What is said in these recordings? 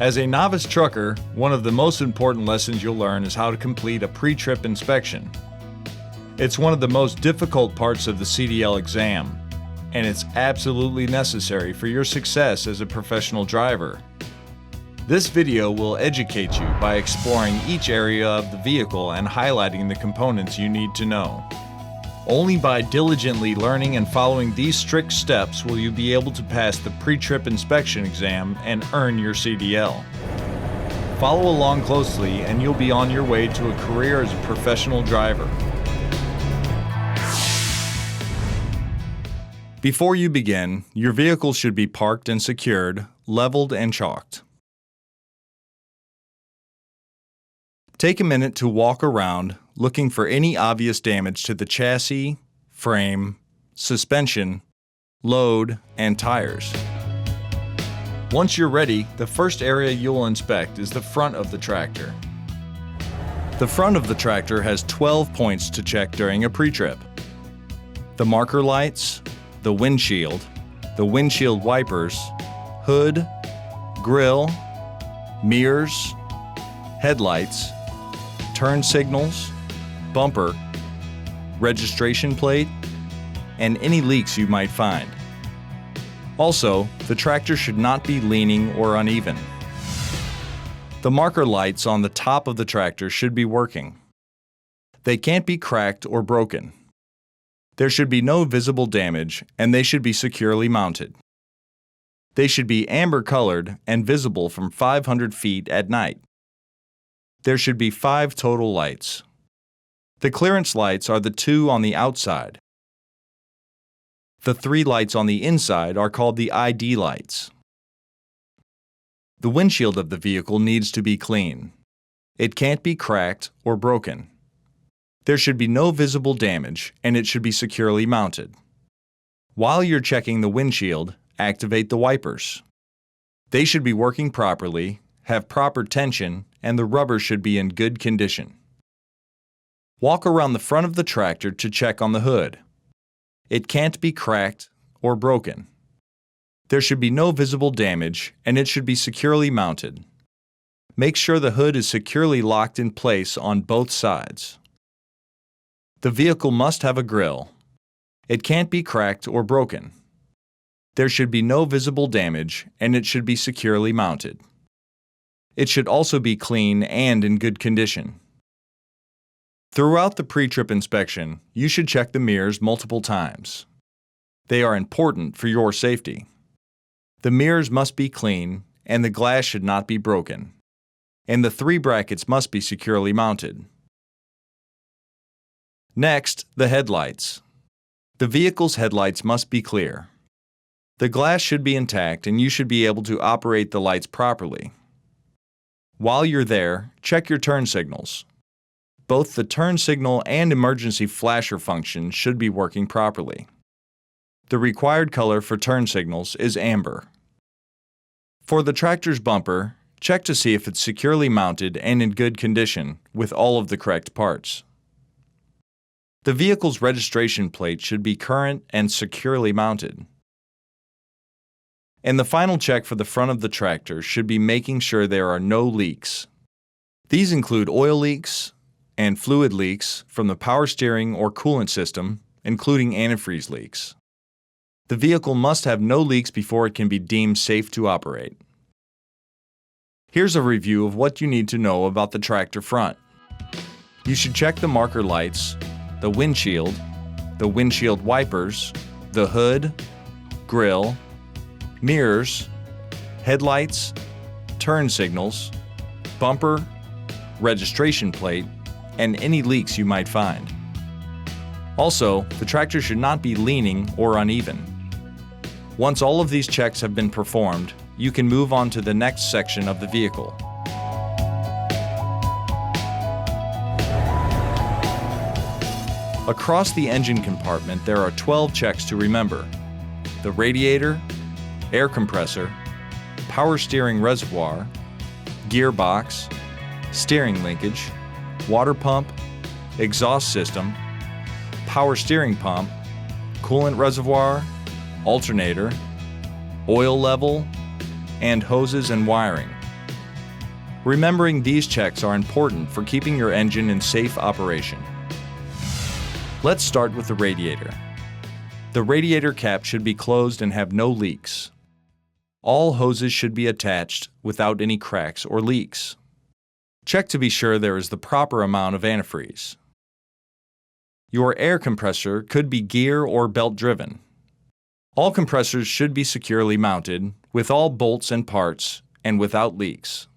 As a novice trucker, one of the most important lessons you'll learn is how to complete a pre-trip inspection. It's one of the most difficult parts of the CDL exam, and it's absolutely necessary for your success as a professional driver. This video will educate you by exploring each area of the vehicle and highlighting the components you need to know. Only by diligently learning and following these strict steps will you be able to pass the pre-trip inspection exam and earn your CDL. Follow along closely and you'll be on your way to a career as a professional driver. Before you begin, your vehicle should be parked and secured, leveled and chalked. Take a minute to walk around, looking for any obvious damage to the chassis, frame, suspension, load, and tires. Once you're ready, the first area you'll inspect is the front of the tractor. The front of the tractor has 12 points to check during a pre-trip. The marker lights, the windshield wipers, hood, grille, mirrors, headlights, turn signals, bumper, registration plate, and any leaks you might find. Also, the tractor should not be leaning or uneven. The marker lights on the top of the tractor should be working. They can't be cracked or broken. There should be no visible damage, and they should be securely mounted. They should be amber colored and visible from 500 feet at night. There should be 5 total lights. The clearance lights are the 2 on the outside. The 3 lights on the inside are called the ID lights. The windshield of the vehicle needs to be clean. It can't be cracked or broken. There should be no visible damage, and it should be securely mounted. While you're checking the windshield, activate the wipers. They should be working properly, have proper tension, and the rubber should be in good condition. Walk around the front of the tractor to check on the hood. It can't be cracked or broken. There should be no visible damage, and it should be securely mounted. Make sure the hood is securely locked in place on both sides. The vehicle must have a grille. It can't be cracked or broken. There should be no visible damage, and it should be securely mounted. It should also be clean and in good condition. Throughout the pre-trip inspection, you should check the mirrors multiple times. They are important for your safety. The mirrors must be clean, and the glass should not be broken. And the 3 brackets must be securely mounted. Next, the headlights. The vehicle's headlights must be clear. The glass should be intact, and you should be able to operate the lights properly. While you're there, check your turn signals. Both the turn signal and emergency flasher function should be working properly. The required color for turn signals is amber. For the tractor's bumper, check to see if it's securely mounted and in good condition with all of the correct parts. The vehicle's registration plate should be current and securely mounted. And the final check for the front of the tractor should be making sure there are no leaks. These include oil leaks and fluid leaks from the power steering or coolant system, including antifreeze leaks. The vehicle must have no leaks before it can be deemed safe to operate. Here's a review of what you need to know about the tractor front. You should check the marker lights, the windshield wipers, the hood, grille, mirrors, headlights, turn signals, bumper, registration plate, and any leaks you might find. Also, the tractor should not be leaning or uneven. Once all of these checks have been performed, you can move on to the next section of the vehicle. Across the engine compartment, there are 12 checks to remember: the radiator, air compressor, power steering reservoir, gearbox, steering linkage, water pump, exhaust system, power steering pump, coolant reservoir, alternator, oil level, and hoses and wiring. Remembering these checks are important for keeping your engine in safe operation. Let's start with the radiator. The radiator cap should be closed and have no leaks. All hoses should be attached without any cracks or leaks. Check to be sure there is the proper amount of antifreeze. Your air compressor could be gear or belt driven. All compressors should be securely mounted with all bolts and parts and without leaks.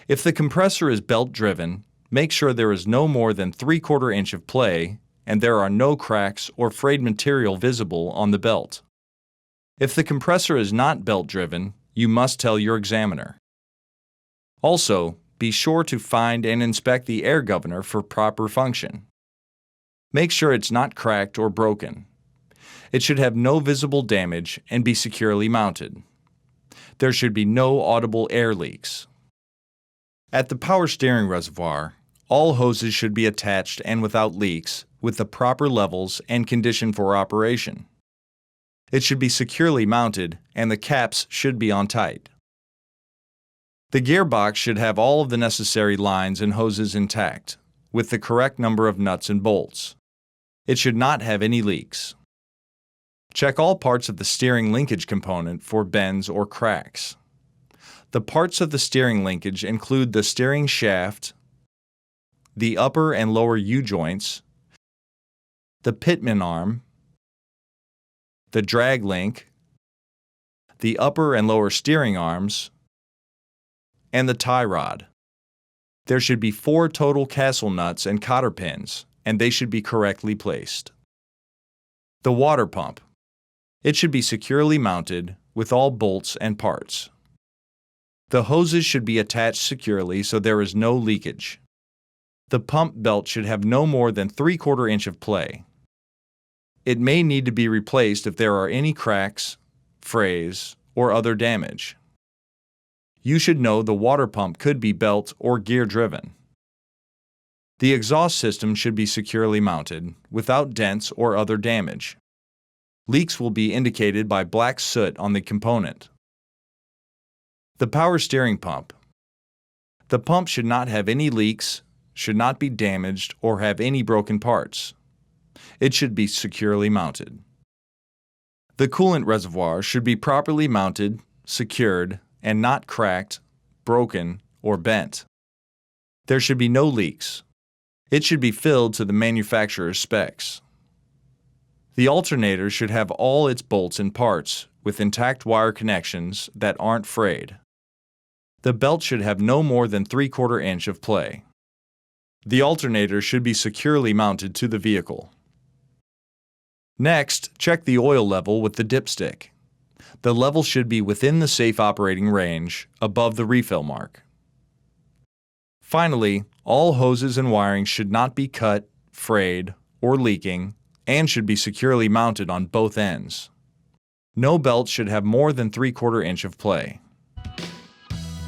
If the compressor is belt driven, make sure there is no more than 3/4 inch of play and there are no cracks or frayed material visible on the belt. If the compressor is not belt driven, you must tell your examiner. Also, be sure to find and inspect the air governor for proper function. Make sure it's not cracked or broken. It should have no visible damage and be securely mounted. There should be no audible air leaks. At the power steering reservoir, all hoses should be attached and without leaks with the proper levels and condition for operation. It should be securely mounted and the caps should be on tight. The gearbox should have all of the necessary lines and hoses intact, with the correct number of nuts and bolts. It should not have any leaks. Check all parts of the steering linkage component for bends or cracks. The parts of the steering linkage include the steering shaft, the upper and lower U-joints, the pitman arm, the drag link, the upper and lower steering arms, and the tie rod. There should be 4 total castle nuts and cotter pins, and they should be correctly placed. The water pump. It should be securely mounted with all bolts and parts. The hoses should be attached securely so there is no leakage. The pump belt should have no more than 3/4 inch of play. It may need to be replaced if there are any cracks, frays, or other damage. You should know the water pump could be belt or gear driven. The exhaust system should be securely mounted, without dents or other damage. Leaks will be indicated by black soot on the component. The power steering pump. The pump should not have any leaks, should not be damaged, or have any broken parts. It should be securely mounted. The coolant reservoir should be properly mounted, secured, and not cracked, broken, or bent. There should be no leaks. It should be filled to the manufacturer's specs. The alternator should have all its bolts and parts with intact wire connections that aren't frayed. The belt should have no more than 3/4 inch of play. The alternator should be securely mounted to the vehicle. Next, check the oil level with the dipstick. The level should be within the safe operating range, above the refill mark. Finally, all hoses and wiring should not be cut, frayed, or leaking, and should be securely mounted on both ends. No belt should have more than 3/4 inch of play.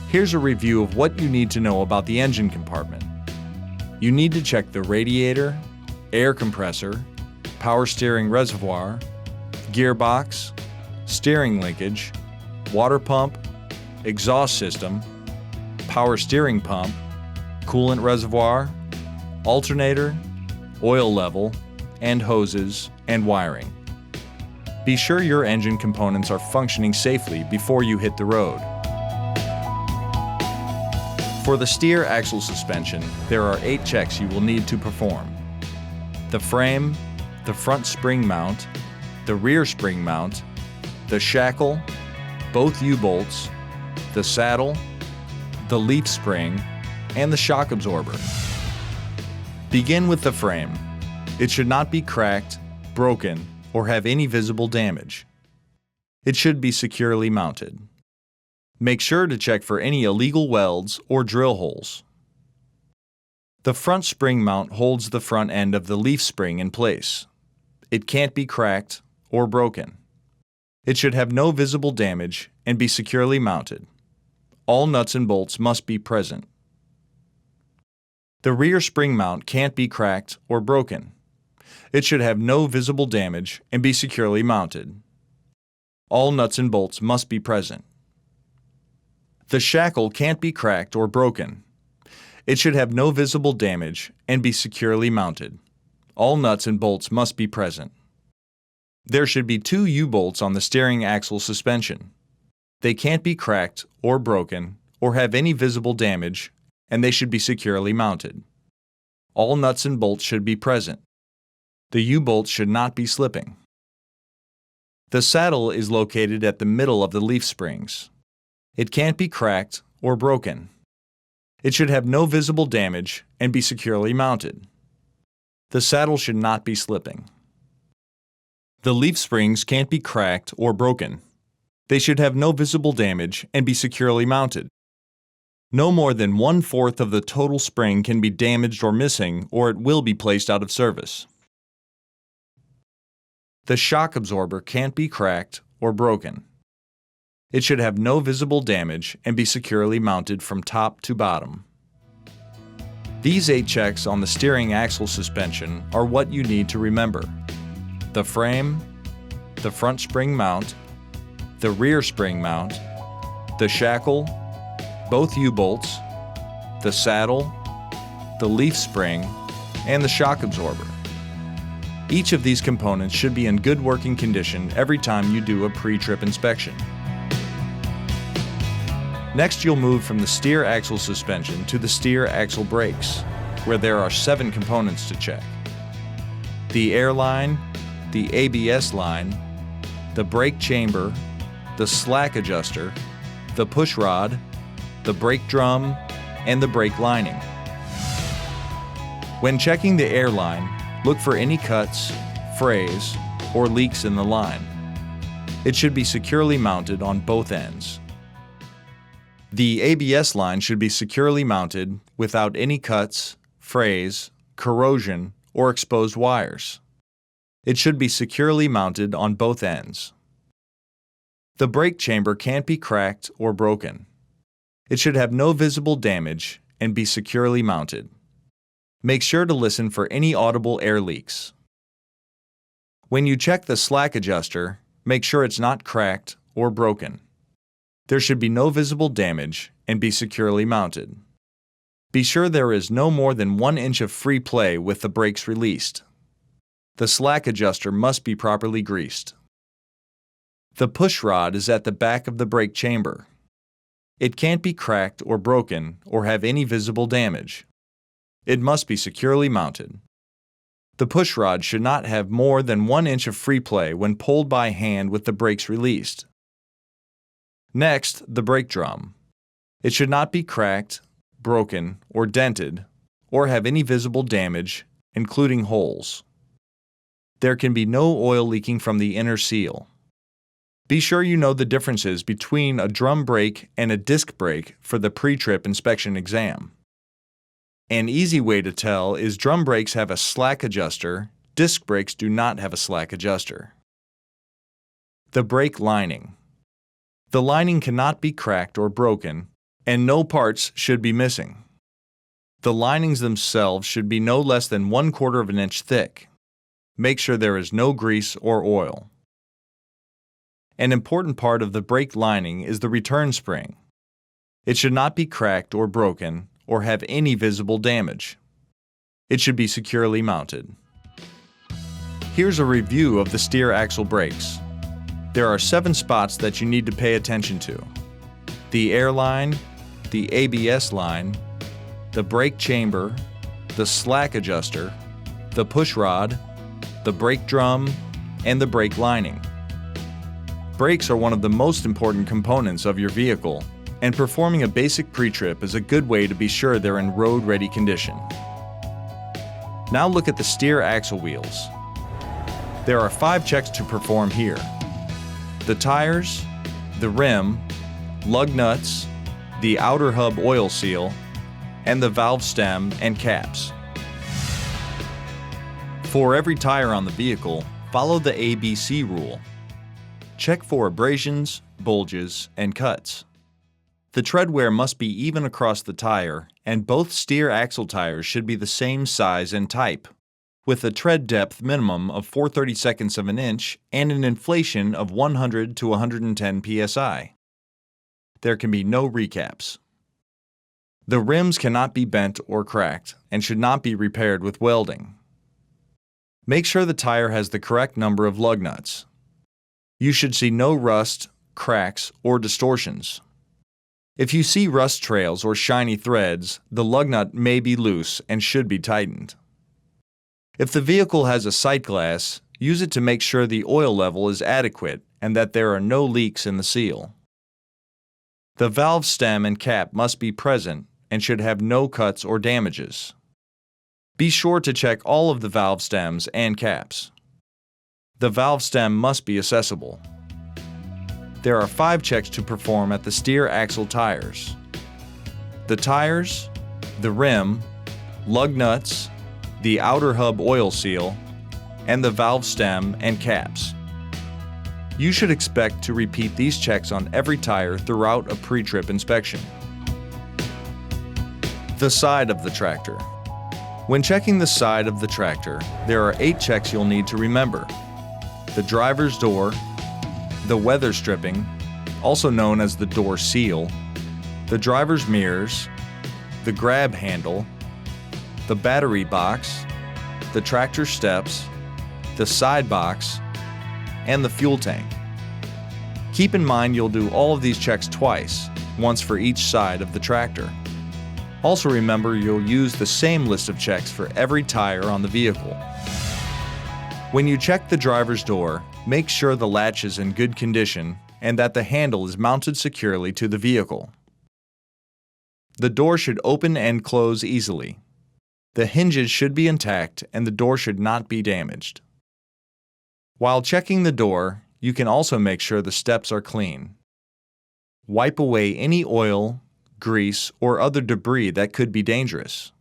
Here's a review of what you need to know about the engine compartment. You need to check the radiator, air compressor, power steering reservoir, gearbox, steering linkage, water pump, exhaust system, power steering pump, coolant reservoir, alternator, oil level, and hoses and wiring. Be sure your engine components are functioning safely before you hit the road. For the steer axle suspension, there are 8 checks you will need to perform. The frame, the front spring mount, the rear spring mount, the shackle, both U-bolts, the saddle, the leaf spring, and the shock absorber. Begin with the frame. It should not be cracked, broken, or have any visible damage. It should be securely mounted. Make sure to check for any illegal welds or drill holes. The front spring mount holds the front end of the leaf spring in place. It can't be cracked or broken. It should have no visible damage and be securely mounted. All nuts and bolts must be present. The rear spring mount can't be cracked or broken. It should have no visible damage and be securely mounted. All nuts and bolts must be present. The shackle can't be cracked or broken. It should have no visible damage and be securely mounted. All nuts and bolts must be present. There should be 2 U-bolts on the steering axle suspension. They can't be cracked or broken or have any visible damage, and they should be securely mounted. All nuts and bolts should be present. The U-bolts should not be slipping. The saddle is located at the middle of the leaf springs. It can't be cracked or broken. It should have no visible damage and be securely mounted. The saddle should not be slipping. The leaf springs can't be cracked or broken. They should have no visible damage and be securely mounted. No more than 1/4 of the total spring can be damaged or missing, or it will be placed out of service. The shock absorber can't be cracked or broken. It should have no visible damage and be securely mounted from top to bottom. These 8 checks on the steering axle suspension are what you need to remember: the frame, the front spring mount, the rear spring mount, the shackle, both U-bolts, the saddle, the leaf spring, and the shock absorber. Each of these components should be in good working condition every time you do a pre-trip inspection. Next, you'll move from the steer axle suspension to the steer axle brakes, where there are 7 components to check: the air line, the ABS line, the brake chamber, the slack adjuster, the push rod, the brake drum, and the brake lining. When checking the air line, look for any cuts, frays, or leaks in the line. It should be securely mounted on both ends. The ABS line should be securely mounted without any cuts, frays, corrosion, or exposed wires. It should be securely mounted on both ends. The brake chamber can't be cracked or broken. It should have no visible damage and be securely mounted. Make sure to listen for any audible air leaks. When you check the slack adjuster, make sure it's not cracked or broken. There should be no visible damage and be securely mounted. Be sure there is no more than 1 inch of free play with the brakes released. The slack adjuster must be properly greased. The push rod is at the back of the brake chamber. It can't be cracked or broken or have any visible damage. It must be securely mounted. The push rod should not have more than 1 inch of free play when pulled by hand with the brakes released. Next, the brake drum. It should not be cracked, broken, or dented, or have any visible damage, including holes. There can be no oil leaking from the inner seal. Be sure you know the differences between a drum brake and a disc brake for the pre-trip inspection exam. An easy way to tell is drum brakes have a slack adjuster, disc brakes do not have a slack adjuster. The brake lining. The lining cannot be cracked or broken, and no parts should be missing. The linings themselves should be no less than 1/4 of an inch thick. Make sure there is no grease or oil. An important part of the brake lining is the return spring. It should not be cracked or broken or have any visible damage. It should be securely mounted. Here's a review of the steer axle brakes. There are 7 spots that you need to pay attention to: the air line, the ABS line, the brake chamber, the slack adjuster, the push rod, the brake drum, and the brake lining. Brakes are one of the most important components of your vehicle, and performing a basic pre-trip is a good way to be sure they're in road-ready condition. Now look at the steer axle wheels. There are 5 checks to perform here: the tires, the rim, lug nuts, the outer hub oil seal, and the valve stem and caps. For every tire on the vehicle, follow the ABC rule. Check for abrasions, bulges, and cuts. The tread wear must be even across the tire, and both steer axle tires should be the same size and type, with a tread depth minimum of 4/32 of an inch and an inflation of 100 to 110 psi. there can be no recaps. The rims cannot be bent or cracked and should not be repaired with welding. Make sure the tire has the correct number of lug nuts. You should see no rust, cracks, or distortions. If you see rust trails or shiny threads, the lug nut may be loose and should be tightened. If the vehicle has a sight glass, use it to make sure the oil level is adequate and that there are no leaks in the seal. The valve stem and cap must be present and should have no cuts or damages. Be sure to check all of the valve stems and caps. The valve stem must be accessible. There are 5 checks to perform at the steer axle tires: the tires, the rim, lug nuts, the outer hub oil seal, and the valve stem and caps. You should expect to repeat these checks on every tire throughout a pre-trip inspection. The side of the tractor. When checking the side of the tractor, there are 8 checks you'll need to remember: the driver's door, the weather stripping, also known as the door seal, the driver's mirrors, the grab handle, the battery box, the tractor steps, the side box, and the fuel tank. Keep in mind you'll do all of these checks twice, once for each side of the tractor. Also remember you'll use the same list of checks for every tire on the vehicle. When you check the driver's door, make sure the latch is in good condition and that the handle is mounted securely to the vehicle. The door should open and close easily. The hinges should be intact and the door should not be damaged. While checking the door, you can also make sure the steps are clean. Wipe away any oil, grease, or other debris that could be dangerous.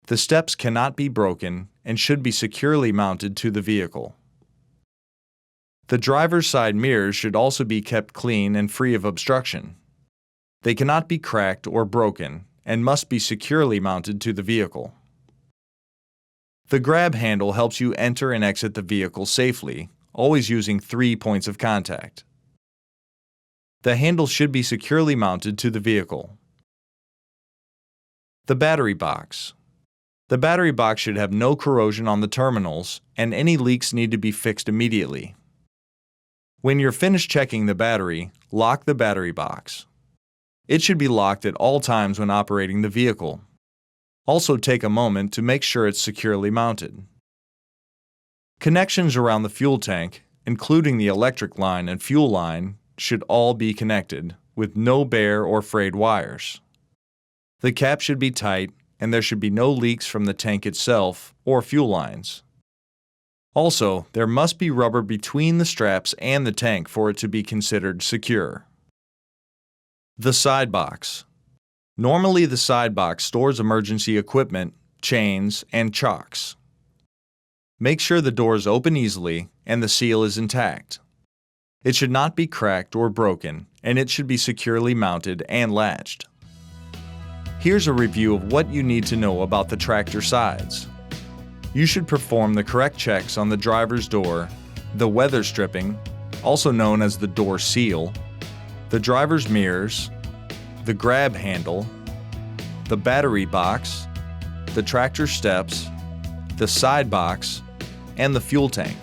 The steps cannot be broken and should be securely mounted to the vehicle. The driver's side mirrors should also be kept clean and free of obstruction. They cannot be cracked or broken and must be securely mounted to the vehicle. The grab handle helps you enter and exit the vehicle safely, always using 3 points of contact. The handle should be securely mounted to the vehicle. The battery box. The battery box should have no corrosion on the terminals, and any leaks need to be fixed immediately. When you're finished checking the battery, lock the battery box. It should be locked at all times when operating the vehicle. Also take a moment to make sure it's securely mounted. Connections around the fuel tank, including the electric line and fuel line, should all be connected, with no bare or frayed wires. The cap should be tight, and there should be no leaks from the tank itself or fuel lines. Also, there must be rubber between the straps and the tank for it to be considered secure. The side box. Normally, the side box stores emergency equipment, chains, and chocks. Make sure the doors open easily and the seal is intact. It should not be cracked or broken, and it should be securely mounted and latched. Here's a review of what you need to know about the tractor sides. You should perform the correct checks on the driver's door, the weather stripping, also known as the door seal, the driver's mirrors, the grab handle, the battery box, the tractor steps, the side box, and the fuel tank.